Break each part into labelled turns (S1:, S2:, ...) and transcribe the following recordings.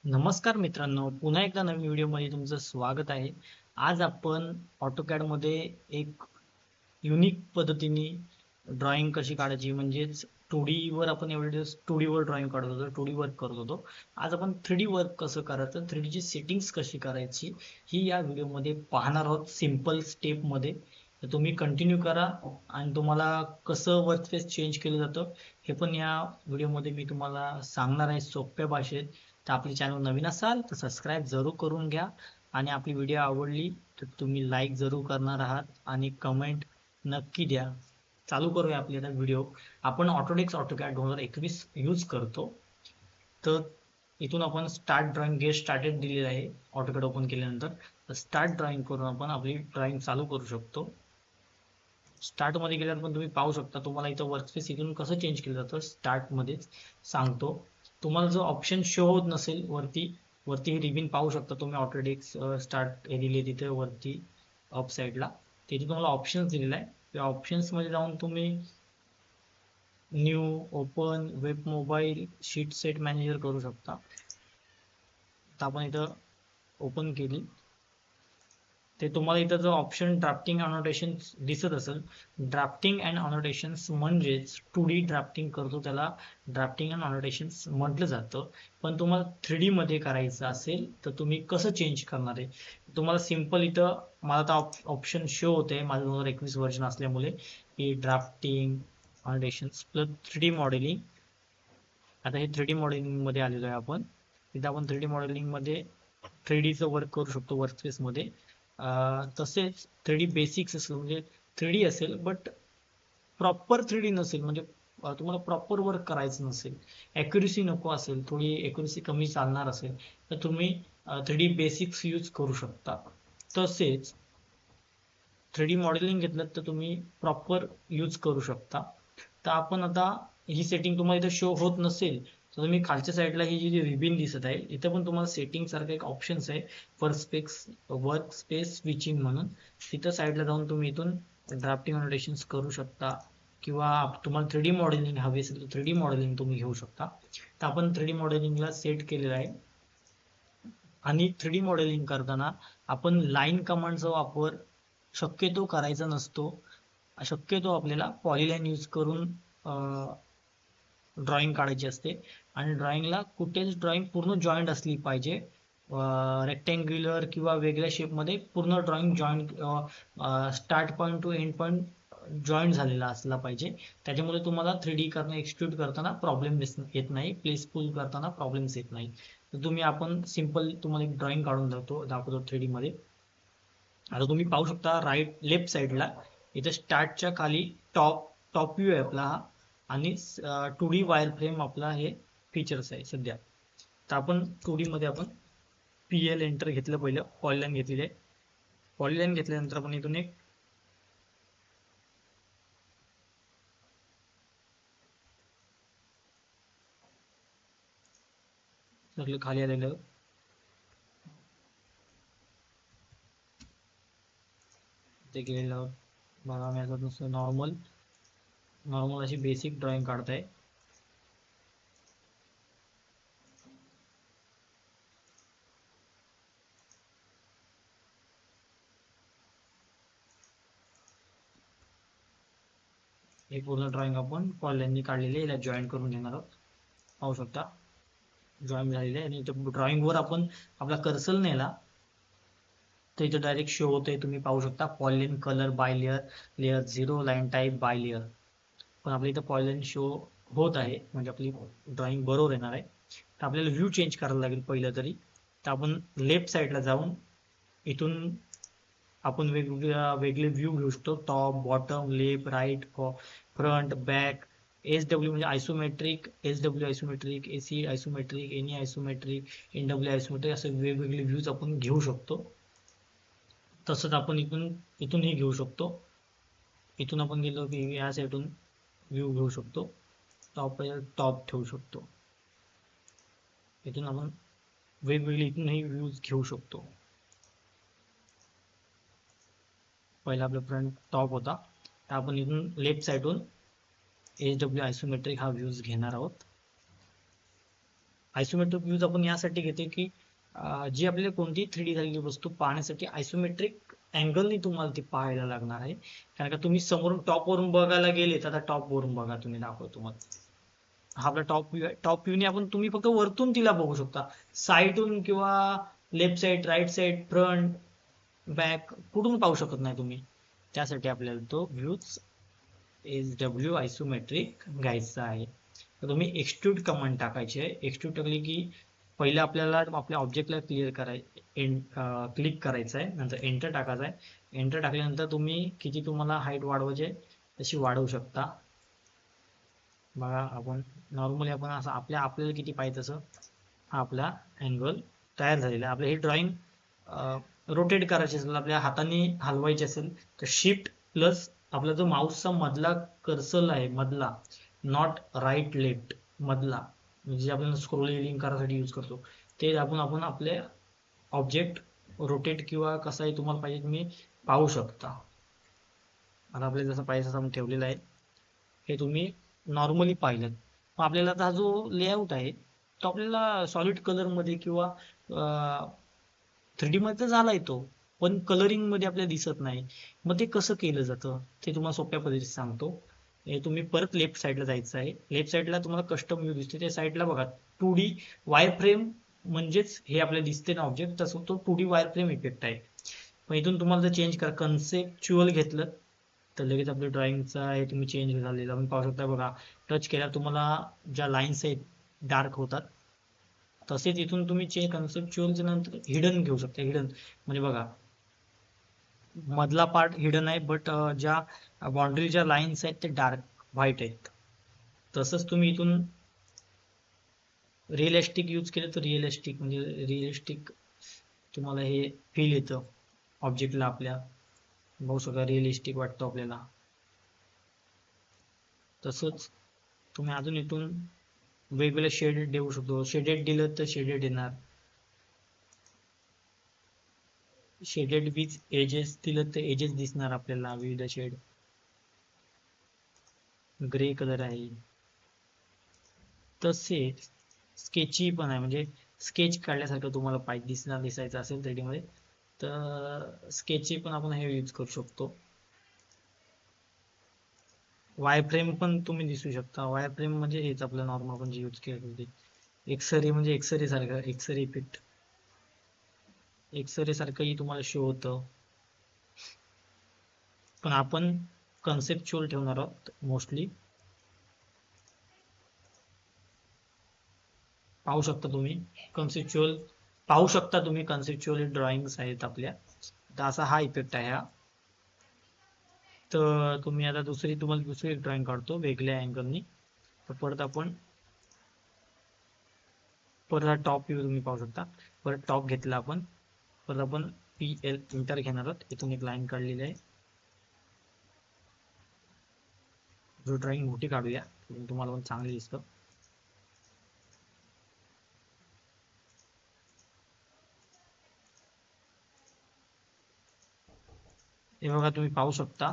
S1: नमस्कार मित्रांनो, पुन्हा एकदा नवीन व्हिडिओमध्ये तुमचं स्वागत आहे. आज आपण AutoCAD मध्ये एक युनिक पद्धतीने ड्रॉइंग कशी काढायची म्हणजेच 2D वर आपण एवढे दिवस 2D वर ड्रॉइंग काढत होतो, 2D वर्क करत होतो. आज आपण 3D वर्क कसं करायचं, 3D ची सेटिंग्स कशी करायची ही या व्हिडिओमध्ये पाहणार आहोत सिंपल स्टेपमध्ये. तर तुम्ही कंटिन्यू करा आणि तुम्हाला कसं वर्कस्पेस चेंज केलं जातं हे पण या व्हिडिओमध्ये मी तुम्हाला सांगणार आहे सोप्या भाषेत. तर आपले चॅनल नवीन असाल तर सबस्क्राईब जरूर करून घ्या आणि आपली व्हिडिओ आवडली तर तुम्ही लाईक जरूर करणार आहात आणि कमेंट नक्की द्या. चालू करूया आपली आता व्हिडिओ. आपण ऑटोडेस्क AutoCAD 2021 यूज करतो. तर इथून आपण स्टार्ट ड्रॉइंग गेट स्टार्टेड दिलेलं आहे. AutoCAD ओपन केल्यानंतर स्टार्ट ड्रॉइंग करून आपण आपली ड्रॉइंग चालू करू शकतो. स्टार्ट मध्ये गेल्यावर पण तुम्ही पाहू शकता तुम्हाला इथं वर्कस्पेस इथून कसं चेंज केलं जातं स्टार्ट मध्येच सांगतो. तुम्हाला जो ऑप्शन शो होत नसेल वरती वरती हे रिबिन पाहू शकता तुम्ही ऑटोडेस्क स्टार्ट हे दिले तिथे वरती अप साईडला. तिथे तुम्हाला ऑप्शन्स दिलेला आहे. त्या ऑप्शन्स मध्ये जाऊन तुम्ही new open web mobile sheet set manager करू शकता. तर आपण इथं ओपन केली ते तुम्हाला इथं जो ऑप्शन ड्राफ्टिंग अनोटेशन दिसत असेल. ड्राफ्टिंग अँड अनोटेशन्स म्हणजेच 2D ड्राफ्टिंग करतो त्याला ड्राफ्टिंग अँड अनोटेशन्स म्हटलं जातं. पण तुम्हाला 3D मध्ये करायचं असेल तर तुम्ही कसं चेंज करणार आहे. तुम्हाला सिंपल इथं मला तर ऑप्शन शो होते माझं 2021 व्हर्जन असल्यामुळे की ड्राफ्टिंग अनोटेशन्स प्लस 3D मॉडेलिंग. आता हे 3D मॉडेलिंग मध्ये आलेलो आहे आपण. तिथं आपण 3D मॉडेलिंग मध्ये 3Dचं वर्क करू शकतो वर्कस्पेसमध्ये. तसेच 3D बेसिक्स असेल म्हणजे 3D असेल बट प्रॉपर 3D नसेल म्हणजे तुम्हाला प्रॉपर वर्क करायचं नसेल, ॲक्युरसी नको असेल, थोडी ॲक्युरसी कमी चालणार असेल तर तुम्ही 3D बेसिक्स यूज करू शकता. तसेच 3D मॉडेलिंग घेतलं तर तुम्ही प्रॉपर यूज करू शकता. तर आपण आता ही सेटिंग तुम्हाला इथं शो होत नसेल तर तुम्ही खालच्या साईडला ही जी रिबिन दिसत आहे इथं पण तुम्हाला सेटिंग सारखं एक ऑप्शन्स आहे वर्क स्पेस स्विचिंग म्हणून. तिथं साईडला जाऊन तुम्ही इथून ड्राफ्टिंग अनोटेशन्स करू शकता किंवा तुम्हाला 3D मॉडेलिंग हवी असेल तर 3D मॉडेलिंग तुम्ही घेऊ शकता. तर आपण 3D मॉडेलिंगला सेट केलेलं आहे. आणि 3D मॉडेलिंग करताना आपण लाईन कमांडचा वापर शक्यतो करायचा नसतो. शक्यतो आपल्याला पॉलीलाईन यूज करून ड्रॉइंग काढायची असते आणि ड्रॉइंगला कुठेच ड्रॉइंग पूर्ण जॉईंट असली पाहिजे. रेक्टँग्युलर किंवा वेगळ्या शेपमध्ये पूर्ण drawing joint start point two end point joint झालेला असला पाहिजे. त्याच्यामुळे तुम्हाला 3D करणं एक्सट्रूड करताना प्रॉब्लेम येत नाही, प्लेस पुल करताना प्रॉब्लेम्स येत नाही. तर तुम्ही आपण सिंपल तुम्हाला एक ड्रॉइंग काढून दाखवतो 3D मध्ये. आता तुम्ही पाहू शकता राईट लेफ्ट साईडला इथे स्टार्टच्या खाली टॉप टॉप व्ह्यू आहे आपला हा आणि 2D वायर फ्रेम आपला हे फीचर्स आहे सध्या. तर आपण 2D मध्ये आपण PL एंटर घेतलं पहिलं, पॉलीलाईन घेतलेली आहे. पॉलीलाईन घेतल्यानंतर आपण इथून एक सगळं खाली आलेलं ते गेलेलं बघा. मी आता नुसतं नॉर्मल नॉर्मल अशी बेसिक ड्रॉइंग काढताय. हे पूर्ण ड्रॉइंग आपण पॉलीलाईननी काढलेली आहे, याला जॉईन करून घेणार आहोत. पाहू शकता जॉईन झालेले आहे आणि इथं ड्रॉइंगवर आपण आपला कर्सर नेला तर इथं डायरेक्ट शो होतंय. तुम्ही पाहू शकता polyline colour by layer, layer 0, line type by layer. पण आपल्या इथं पॉलीलाईन शो होत आहे म्हणजे आपली ड्रॉइंग बरोबर येणार आहे. तर आपल्याला व्ह्यू चेंज करायला लागेल पहिलं तरी. तर आपण लेफ्ट साईडला जाऊन इथून आपण वेगळे व्ह्यू घेऊ शकतो. Top, bottom, left, right, front, back, SW म्हणजे isometric, SW isometric, AC isometric, NE isometric, NW isometric असे वेगवेगळे व्ह्यूज आपण घेऊ शकतो. तसंच आपण इथून इथूनही घेऊ शकतो. इथून आपण गेलो की या साईडून व्ह्यू घेऊ शकतो. टॉप टॉप ठेवू शकतो. इथून आपण वेगवेगळे इथूनही व्ह्यूज घेऊ शकतो. पहिला आपला फ्रंट टॉप होता तर आपण इथून लेफ्ट साईडून SW आयसोमेट्रिक हा व्ह्यूज घेणार आहोत. आयसोमेट्रिक व्ह्यूज आपण यासाठी घेतो की जी आपल्याला कोणती 3D झालेली वस्तू पाहण्यासाठी आयसोमेट्रिक अँगलनी तुम्हाला ती पाहायला लागणार आहे. कारण का तुम्ही समोरून टॉपवरून बघायला गेले तर आता टॉपवरून बघा, तुम्ही दाखवतो तुम्हाला. हा आपला टॉप व्ह्यू आहे. टॉप व्ह्यूने आपण तुम्ही फक्त वरतून तिला बघू शकता. साईडून किंवा left side, right side, front, back कुठून पाहू शकत नाही तुम्ही. त्यासाठी आपल्याला तो व्ह्यूज SW आयसोमेट्रिक घ्यायचा आहे. तर तुम्ही एक्सट्रूड कमांड टाकायची आहे. एक्सट्रूड टाकली की पहिले आपल्याला आपल्या ऑब्जेक्टला क्लिक करायचं आहे, नंतर एंटर टाकायचं आहे. एंटर टाकल्यानंतर तुम्ही किती तुम्हाला हाईट वाढवायची आहे तशी वाढवू शकता. बघा आपण नॉर्मली आपण असं आपल्याला किती पाहिजे तसं हा आपला अँगल तयार झालेला आहे. आपलं हे ड्रॉइंग रोटेट करायचे असेल, आपल्या हाताने हलवायचे असेल तर शिफ्ट प्लस आपला जो माऊसचा मधला कर्सर आहे, मधला, नॉट राईट लेफ्ट, मधला, म्हणजे जे आपण स्क्रोलिंग करायसाठी यूज करतो, ते आपण आपले ऑब्जेक्ट रोटेट किंवा कसंही तुम्हाला पाहिजे तुम्ही पाहू शकता. आता आपल्याला जसं पाहिजे तसं आपण ठेवलेलं आहे. हे तुम्ही नॉर्मली पाहिलं. मग आपल्याला आता हा जो लेआउट आहे तो आपल्याला सॉलिड कलरमध्ये किंवा 3D मध्ये तर झालाय तो, पण कलरिंग मध्ये आपल्याला दिसत नाही. मग ते कसं केलं जातं ते तुम्हाला सोप्या पद्धतीने सांगतो. हे तुम्ही परत लेफ्ट साईडला जायचं आहे. लेफ्ट साईडला तुम्हाला कस्टम व्ह्यू दिसते, त्या साईडला बघा 2D वायर फ्रेम, म्हणजेच हे आपल्याला दिसते ना ऑब्जेक्ट, तसं तो 2D वायर फ्रेम इफेक्ट आहे. मग इथून तुम्हाला जर चेंज करा, कन्सेप्च्युअल घेतलं तर लगेच आपल्या ड्रॉइंगचा हे तुम्ही चेंज झालेला आपण पाहू शकता. बघा टच केल्यावर तुम्हाला ज्या लाईन्स आहेत डार्क होतात. तसेच इथून तुम्ही कन्सेप्च्युअलच्या नंतर हिडन घेऊ शकता. हिडन म्हणजे बघा मधला पार्ट हिडन आहे, बट ज्या बाउंड्रीच्या लाईन्स आहेत ते डार्क व्हाईट आहेत. तसंच तुम्ही इथून रिअलिस्टिक यूज केलं तर रिअलिस्टिक तुम्हाला हे फील येतं ऑब्जेक्टला आपल्या. बघू शकता रिअलिस्टिक वाटतं आपल्याला. तसंच तुम्ही अजून इथून वेगवेगळे शेड देऊ शकतो. शेडेड दिलं तर शेडेड येणार, शेडेड विथ एजेस दिलं तर एजेस दिसणार आपल्याला विविध शेड. ग्रे कलर आहे. तसेच स्केची पण आहे, म्हणजे स्केच काढल्यासारखं तुम्हाला पाहिजे दिसायचं असेल 3D मध्ये तर स्केचची पण आपण हे यूज करू शकतो. वाय फ्रेम पण तुम्ही दिसू शकता. वाय फ्रेम म्हणजे हेच आपलं नॉर्मल आपण जे यूज केलं होते. एक्सरे म्हणजे एक्सरे सारखं, एक्सरे इफेक्ट, एक्सरे सारखंही तुम्हाला शो होतं. पण आपण कन्सेप्च्युअल ठेवणार आहोत मोस्टली. पाहू शकता तुम्ही कन्सेप्च्युअल, पाहू शकता तुम्ही कन्सेप्च्युअल ड्रॉइंग्स आहेत आपल्या. तर असा हा इफेक्ट आहे हा. तर तुम्ही आता तुम्हाला दुसरी एक ड्रॉइंग काढतो वेगळ्या अँगलनी. तर परत हा टॉप व्ह्यू तुम्ही पाहू शकता. परत टॉप घेतला आपण. परत आपण PL इंटर घेणार आहोत. इथून एक लाईन काढलेली आहे. जो ड्रॉइंग मोठी काढूया तुम्हाला पण चांगली दिसतं. हे बघा तुम्ही पाहू शकता.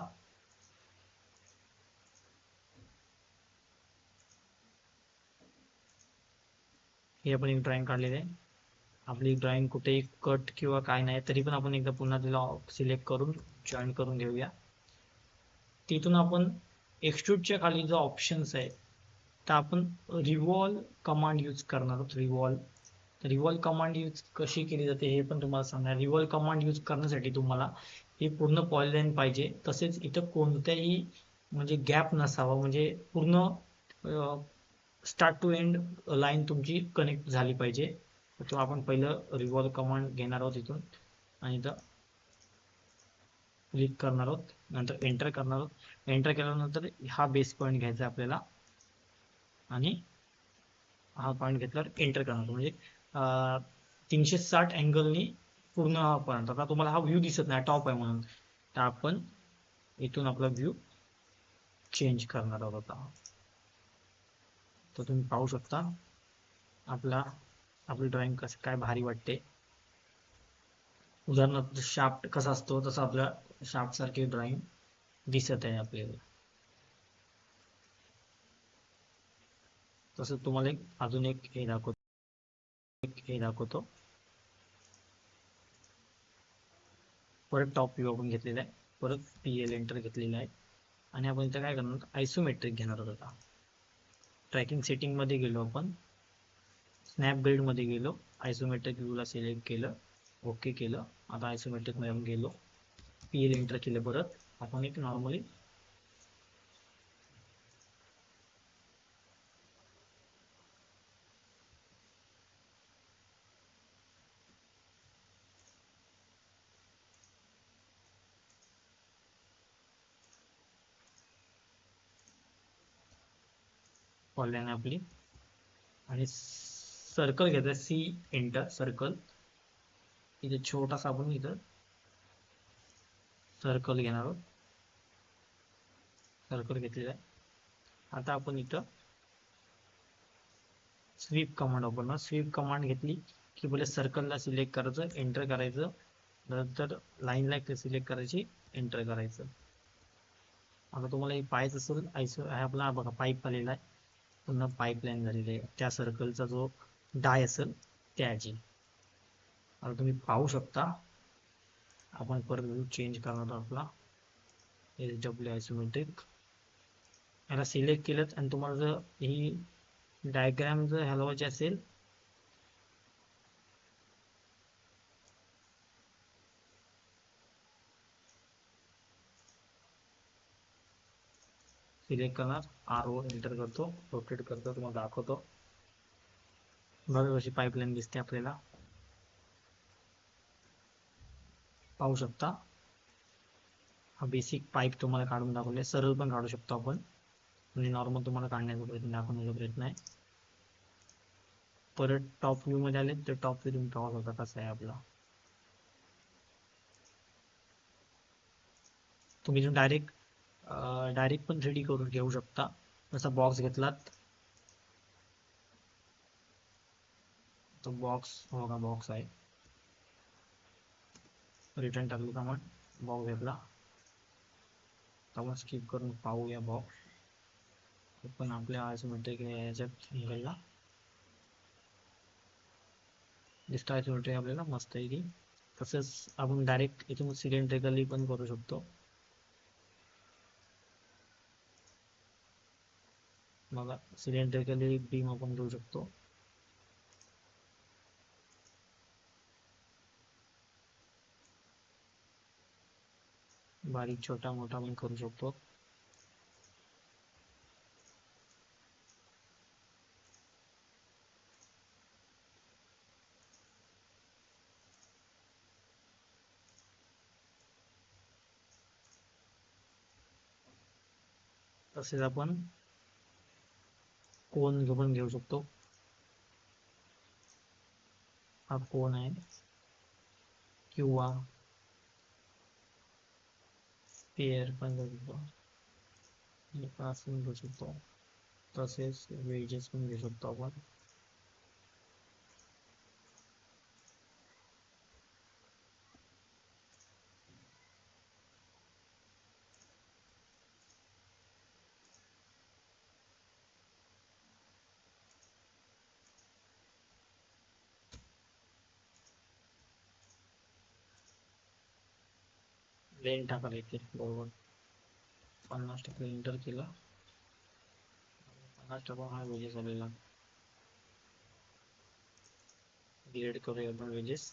S1: हे आपण एक ड्रॉइंग काढलेली आहे. आपली ड्रॉइंग कुठेही कट किंवा काय नाही तरी पण आपण एकदा पुन्हा तिला सिलेक्ट करून जॉईन करून घेऊया. तिथून आपण एक्सट्रूडच्या खाली जो ऑप्शन्स आहे तर आपण रिव्हॉल्व कमांड यूज करणार आहोत. रिव्हॉल्व कमांड यूज कशी केली जाते हे पण तुम्हाला सांगणार. रिव्हॉल्व कमांड यूज करण्यासाठी तुम्हाला हे पूर्ण पॉलीलाईन पाहिजे. तसेच इथं कोणत्याही म्हणजे गॅप नसावा, म्हणजे पूर्ण स्टार्ट टू एंड लाईन तुमची कनेक्ट झाली पाहिजे. तर आपण पहिलं रिव्हॉल्व कमांड घेणार आहोत इथून आणि इथं क्लिक करणार आहोत, नंतर एंटर करणार आहोत. एंटर केल्यानंतर हा बेस पॉईंट घ्यायचा आपल्याला आणि हा पॉईंट घेतल्यावर एंटर करणार, म्हणजे 360 अँगलनी पूर्ण हा पॉईंट. आता तुम्हाला हा व्ह्यू दिसत नाही, टॉप आहे म्हणून, तर आपण इथून आपला व्ह्यू चेंज करणार आहोत आता. तर तुम्ही पाहू शकता आपली ड्रॉइंग कसं काय भारी वाटते. उदाहरणार्थ शाफ्ट कसा असतो तसं आपल्या शाफ्ट सारखी ड्रॉइंग दिसत आहे आपल्याला. तसं तुम्हाला अजून एक हे दाखवतो. हे दाखवतो. परत टॉप व्ह्यू आपण घेतलेला आहे, परत PL एंटर घेतलेला आहे आणि आपण इथं काय करणार, आयसोमेट्रिक घेणार आहोत. आता ट्रॅकिंग सेटिंग मध्ये गेलो, आपण स्नॅपग्रिड मध्ये गेलो, आयसोमेट्रिक व्ह्यूला सिलेक्ट केलं, ओके केलं. आता आयसोमेट्रिक मध्ये गेलो, PL एंटर केलं, परत आपण एक नॉर्मली ऑनलाईन आपली आणि सर्कल घेतलं, C एंटर सर्कल. इथे छोटासा आपण इथं सर्कल घेणार आहोत, सर्कल घेतलेला आहे. आता आपण इथं स्वीप कमांड वापरणार. स्वीप कमांड घेतली की पहिले सर्कलला सिलेक्ट करायचं, एंटर करायचं, नंतर लाईनला सिलेक्ट करायची, एंटर करायचं. आता तुम्हाला हे पाहायचं असेल, आपला बघा पाईप आलेला आहे, पुन्हा पाईपलाईन झालेली आहे त्या सर्कलचा जो डाय असेल त्याची. आता तुम्ही पाहू शकता, आपण परत व्ह्यू चेंज करणार आपला SW आयसोमेट्रिक. याला सिलेक्ट केलं आणि तुम्हाला जर ही डायग्राम जर हलवायची असेल सिलेक्ट करणार, RO एंटर करतो, रोटेट करतो, तुम्हाला दाखवतो. बघा कशी पाईपलाईन दिसते आपल्याला, पाहू शकता. हा बेसिक पाईप तुम्हाला काढून दाखवले, सरळ पण काढू शकतो आपण, म्हणजे नॉर्मल तुम्हाला काढण्याचा प्रयत्न, दाखवण्याचा प्रयत्न आहे. परत टॉप व्ह्यू मध्ये आले तर टॉप व्ह्यू तुम्ही पाहू शकता कसा आहे आपला. तुम्ही डायरेक्ट पण 3D करून घेऊ शकता. जसा बॉक्स घेतलात, तो बॉक्स बघा, बॉक्स आहे, रिटर्न टाकली कमांड, बॉक्स घेतला. आपण स्किप करून पाहूया बॉक्स पण आपल्या आयसोमेट्रिक याच्यात निघाला दिसतो. आयसोमेट्रिक आपल्याला मस्त आहे की. तसंच आपण डायरेक्ट इथून सिलेंड्रिकली पण करू शकतो. बघा सिलेंड्रिकली बीम आपण देऊ शकतो. बारीक छोटा मोठा आपण करू शकतो. तसेच आपण कोन पण घेऊ शकतो. हा कोन आहे, किंवा पेअर पण घेऊ शकतो, घेऊ शकतो. तसेच वेजेस पण घेऊ शकतो आपण. लेन टाकायला येते बरोबर. 50% एंटर केला, 50% हा वेजेस आलेला. डिलीट करूया आपण वेजेस.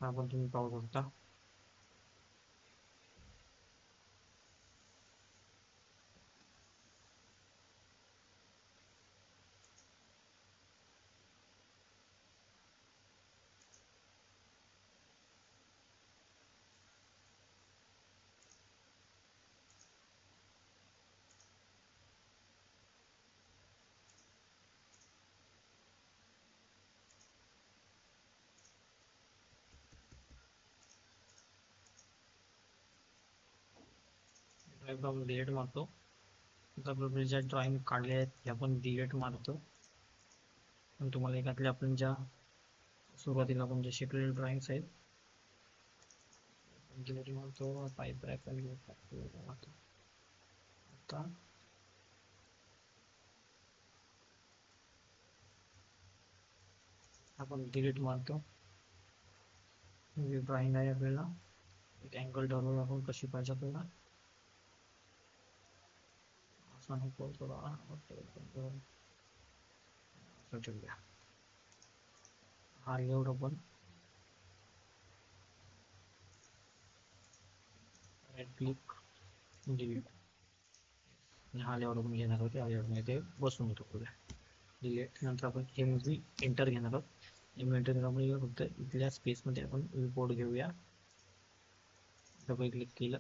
S1: आपण तुम्ही पाहू शकता. आपण डिलीट मारतो. ज्या ड्रॉइंग काढले आहेत ते आपण डिलीट मारतो. पण तुम्हाला एखाद्या आपण ज्या सुरुवातीला आपण जे शिकलेले ड्रॉइंग्स आहेत गिलरी मारतो, पाईप रॅक आता आपण डिलीट मारतो. ड्रॉइंग आहे आपल्याला, एक अँगल ठरवून आपण कशी पाहिजे आपल्याला. असा नको थोडा ठेवूया. हा लेआउट आपण राईट क्लिक डिलीट, हा लेआउट आपण घेणार आहोत. या लेआउटमध्ये ते बसून होतो पुढे. डिलीट नंतर आपण एमव्ही एंटर घेणार आहोत. एमव्ही एंटर केल्यामुळे फक्त इथल्या स्पेसमध्ये आपण रिपोर्ट घेऊया. डबल क्लिक केलं,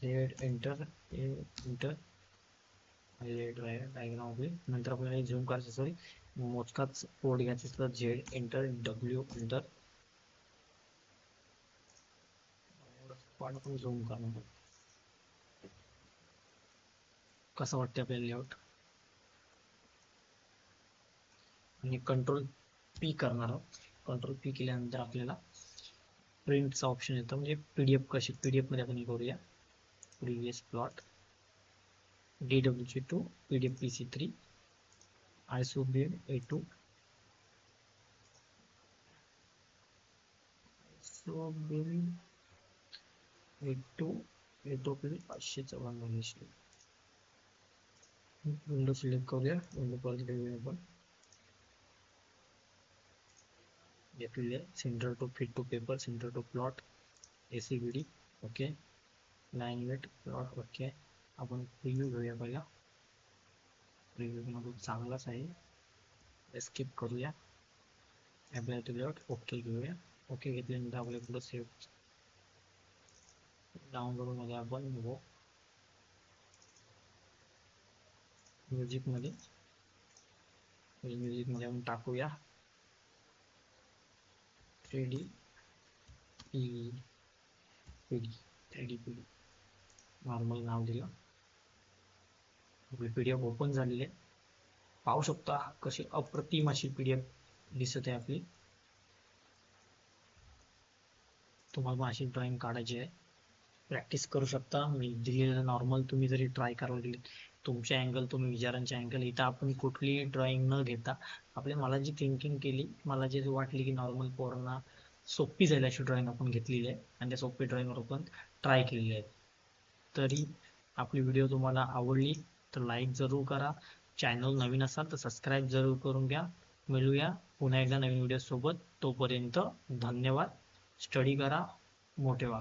S1: एंटर एंटर डायग्राम आपली. नंतर आपल्याला झूम करायचं असेल, मोजकाच पोर्ट घ्यायचं असतं, झेड एंटर, डब्ल्यू एंटर, आपण झूम करणार. कसं वाटतं आपल्याला लेआउट. आणि कंट्रोल पी करणार आहोत. कंट्रोल पी केल्यानंतर आपल्याला प्रिंटचा ऑप्शन येतो, म्हणजे पीडीएफ कशी पीडीएफ मध्ये आपण करूया. Previous plot DW2 PDF PC3 ISO bin A2 ISO bin A2 554 window select करूया. विंडो परत घेऊया आपण. घेतलेले centre to fit to paper, centre to plot, ACBD okay, line weight plot okay. आपण प्रिव्ह्यू घेऊया पहिला. प्रिव्ह्यू मध्ये चांगलाच आहे, एस्केप करूया. अप्लाय टू लेआउट ओके घेऊया. ओके घेतल्यानंतर आपल्या पुढे सेव्ह डाउनलोड मध्ये आपण म्युझिक मध्ये आपण टाकूया 3D PD नॉर्मल नाव दिलं. आपली PDF ओपन झालेली आहे. पाहू शकता कशी अप्रतिम अशी PDF दिसत आहे आपली. तुम्हाला अशी ड्रॉइंग काढायची आहे, प्रॅक्टिस करू शकता. मी दिलेलं नॉर्मल तुम्ही जरी ट्राय करायला गेले, तुमचे अँगल, तुम्ही विचारांचे अँगल, इथं आपण कुठलीही ड्रॉइंग न घेता मला जी थिंकिंग केली, मला जे वाटली की नॉर्मल पोरांना सोपी जाईल अशी ड्रॉइंग आपण घेतलेली आहे, आणि त्या सोपी ड्रॉइंगवर आपण ट्राय केलेली आहे. तरी आपली व्हिडिओ तुम्हाला आवडली तर लाईक जरूर करा. चॅनल नवीन असाल तर सबस्क्राईब जरूर करून घ्या. मिळूया पुन्हा एकदा नवीन व्हिडिओ सोबत. तोपर्यंत धन्यवाद. स्टडी करा, मोठे व्हा.